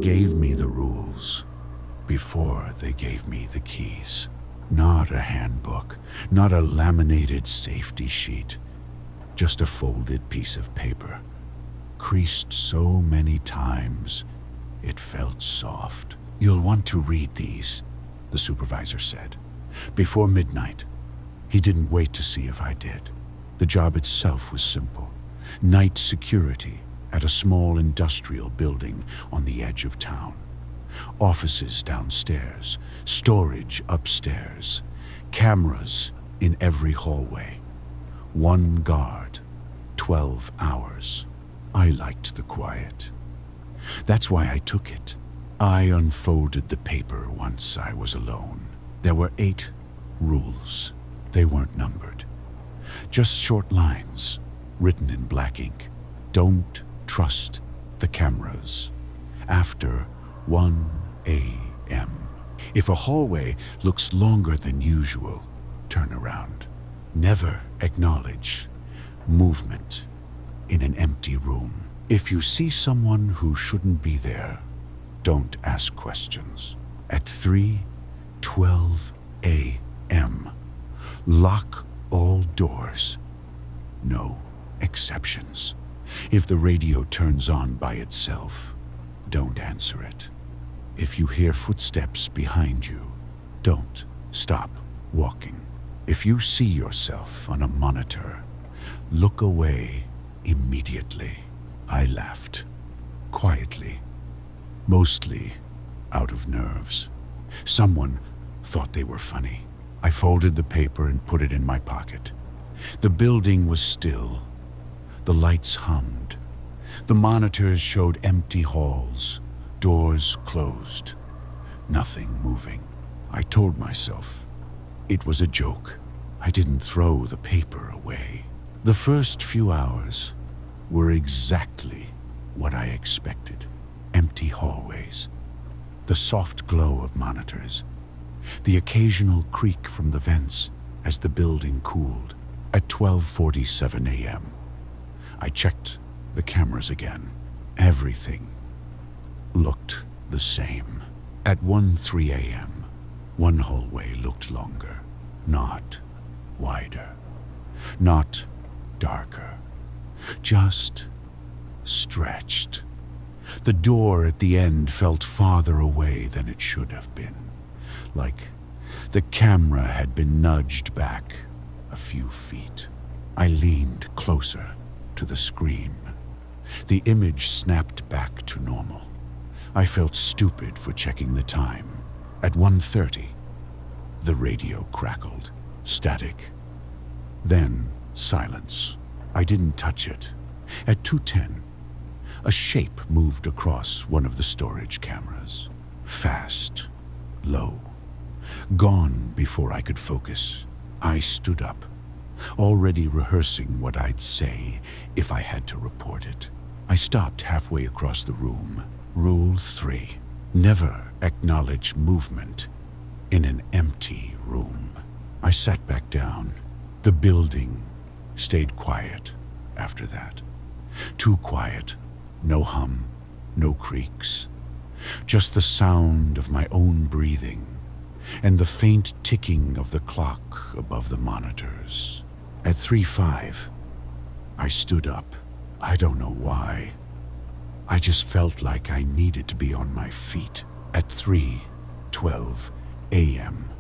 gave me the rules before they gave me the keys. Not a handbook, not a laminated safety sheet, just a folded piece of paper, creased so many times it felt soft. "You'll want to read these," the supervisor said, "before midnight." He didn't wait to see if I did. The job itself was simple. Night security at a small industrial building on the edge of town. Offices downstairs, storage upstairs, cameras in every hallway. One guard, 12 hours. I liked the quiet. That's why I took it. I unfolded the paper once I was alone. There were 8 rules. They weren't numbered. Just short lines, written in black ink. Don't trust the cameras after 1 a.m. If a hallway looks longer than usual, turn around. Never acknowledge movement in an empty room. If you see someone who shouldn't be there, don't ask questions. At 3:12 a.m., lock all doors. No exceptions. If the radio turns on by itself, don't answer it. If you hear footsteps behind you, don't stop walking. If you see yourself on a monitor, look away immediately. I laughed, quietly, mostly out of nerves. Someone thought they were funny. I folded the paper and put it in my pocket. The building was still. The lights hummed. The monitors showed empty halls, doors closed, nothing moving. I told myself it was a joke. I didn't throw the paper away. The first few hours were exactly what I expected. Empty hallways, the soft glow of monitors, the occasional creak from the vents as the building cooled. At 12:47 a.m., I checked the cameras again. Everything looked the same. At 1:03 a.m., one hallway looked longer, not wider, not darker, just stretched. The door at the end felt farther away than it should have been, like the camera had been nudged back a few feet. I leaned closer to the screen. The image snapped back to normal. I felt stupid for checking the time. At 1:30, the radio crackled. Static. Then silence. I didn't touch it. At 2:10, a shape moved across one of the storage cameras. Fast, low, gone before I could focus. I stood up, already rehearsing what I'd say if I had to report it. I stopped halfway across the room. Rule 3. Never acknowledge movement in an empty room. I sat back down. The building stayed quiet after that. Too quiet. No hum, no creaks. Just the sound of my own breathing and the faint ticking of the clock above the monitors. At 3:05, I stood up. I don't know why. I just felt like I needed to be on my feet. At 3:12 a.m.,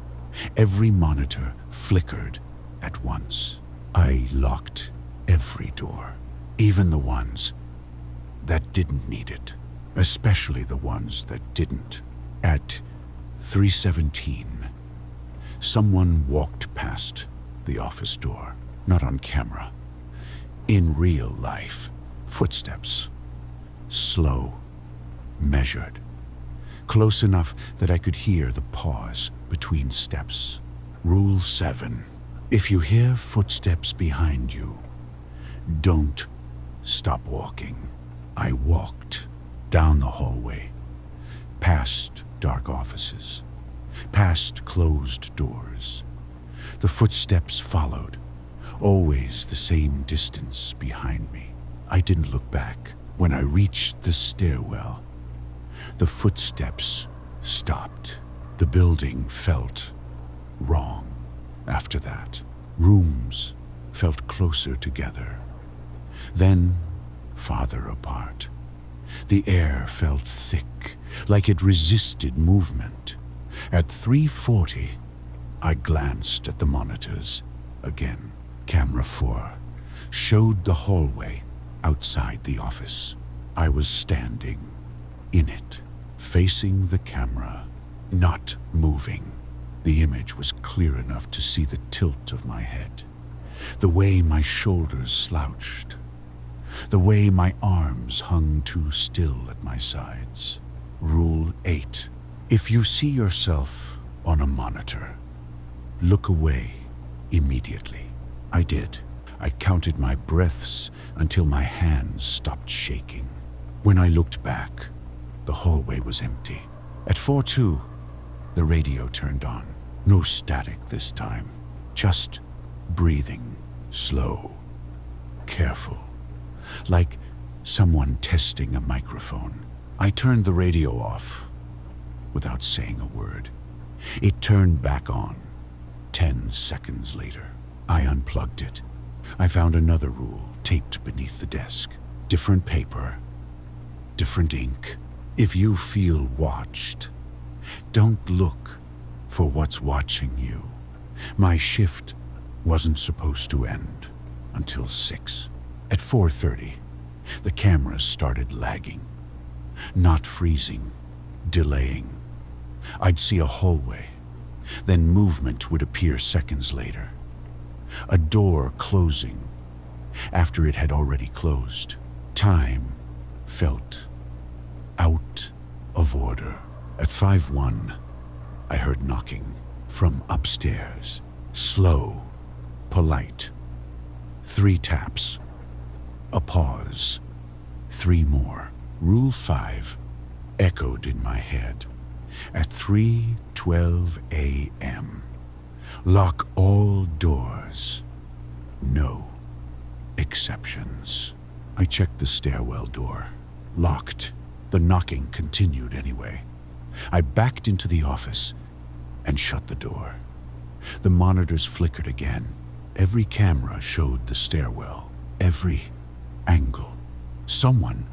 every monitor flickered at once. I locked every door, even the ones that didn't need it, especially the ones that didn't. At 3:17, someone walked past the office door, not on camera. In real life, footsteps. Slow, measured, close enough that I could hear the pause between steps. Rule 7. If you hear footsteps behind you, don't stop walking. I walked down the hallway, past dark offices, past closed doors. The footsteps followed, always the same distance behind me. I didn't look back. When I reached the stairwell, The footsteps stopped. The building felt wrong. After that, rooms felt closer together, then farther apart. The air felt thick, like it resisted movement. At 3:40, I glanced at the monitors again. Camera 4 showed the hallway outside the office. I was standing in it, facing the camera, not moving. The image was clear enough to see the tilt of my head, the way my shoulders slouched, the way my arms hung too still at my sides. Rule 8. If you see yourself on a monitor, look away immediately. I did. I counted my breaths until my hands stopped shaking. When I looked back, the hallway was empty. At 4:02, the radio turned on. No static this time, just breathing, slow, careful, like someone testing a microphone. I turned the radio off without saying a word. It turned back on 10 seconds later. I unplugged it. I found another rule taped beneath the desk. Different paper, different ink. If you feel watched, don't look for what's watching you. My shift wasn't supposed to end until 6. At 4:30, the cameras started lagging, not freezing, delaying. I'd see a hallway, then movement would appear seconds later. A door closing after it had already closed. Time felt out of order. At 5:01, I heard knocking from upstairs. Slow, polite. 3 taps. A pause. 3 more. Rule 5 echoed in my head. At 3:12 a.m., lock all doors. No exceptions. I checked the stairwell door. Locked. The knocking continued anyway. I backed into the office and shut the door. The monitors flickered again. Every camera showed the stairwell, every angle. Someone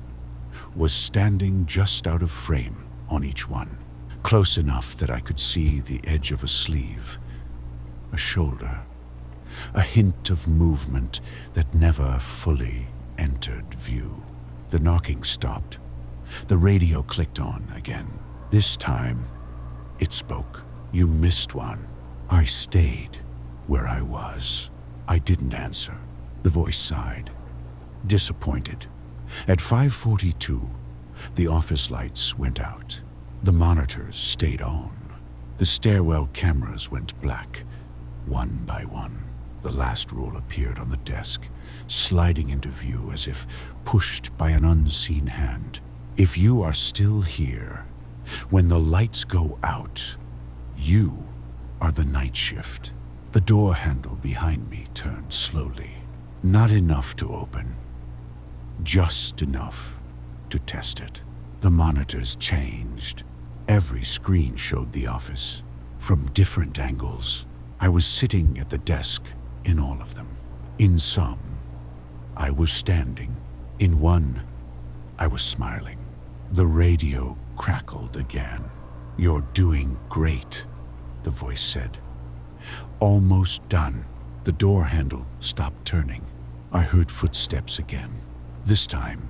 was standing just out of frame on each one, close enough that I could see the edge of a sleeve, a shoulder, a hint of movement that never fully entered view. The knocking stopped. The radio clicked on again. This time, it spoke. You missed one. I stayed where I was. I didn't answer. The voice sighed, disappointed. At 5:42, the office lights went out. The monitors stayed on. The stairwell cameras went black, one by one. The last rule appeared on the desk, sliding into view as if pushed by an unseen hand. If you are still here, when the lights go out, you are the night shift. The door handle behind me turned slowly. Not enough to open, just enough to test it. The monitors changed. Every screen showed the office from different angles. I was sitting at the desk in all of them. In some, I was standing. In one, I was smiling. The radio crackled again. You're doing great, the voice said. Almost done. The door handle stopped turning. I heard footsteps again. This time,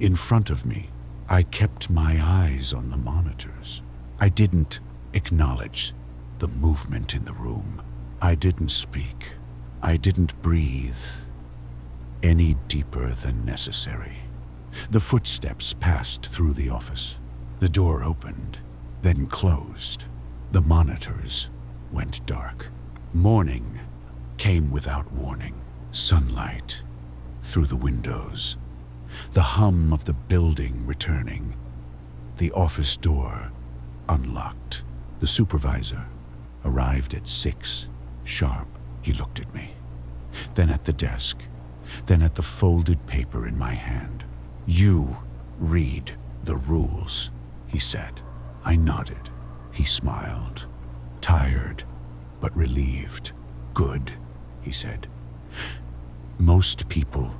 in front of me. I kept my eyes on the monitors. I didn't acknowledge the movement in the room. I didn't speak. I didn't breathe any deeper than necessary. The footsteps passed through the office. The door opened, then closed. The monitors went dark. Morning came without warning. Sunlight through the windows. The hum of the building returning. The office door unlocked. The supervisor arrived at 6 sharp. He looked at me, then at the desk, then at the folded paper in my hand. You read the rules, he said. I nodded. He smiled. Tired, but relieved. Good, he said. Most people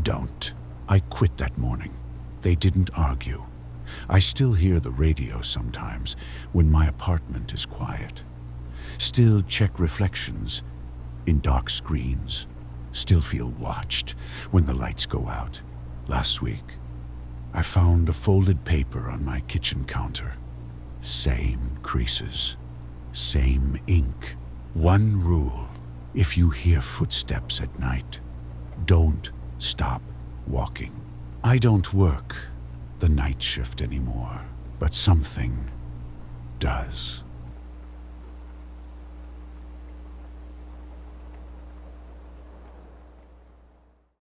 don't. I quit that morning. They didn't argue. I still hear the radio sometimes when my apartment is quiet. Still check reflections in dark screens. Still feel watched when the lights go out. Last week, I found a folded paper on my kitchen counter. Same creases, same ink. One rule: if you hear footsteps at night, don't stop walking. I don't work the night shift anymore, but something does.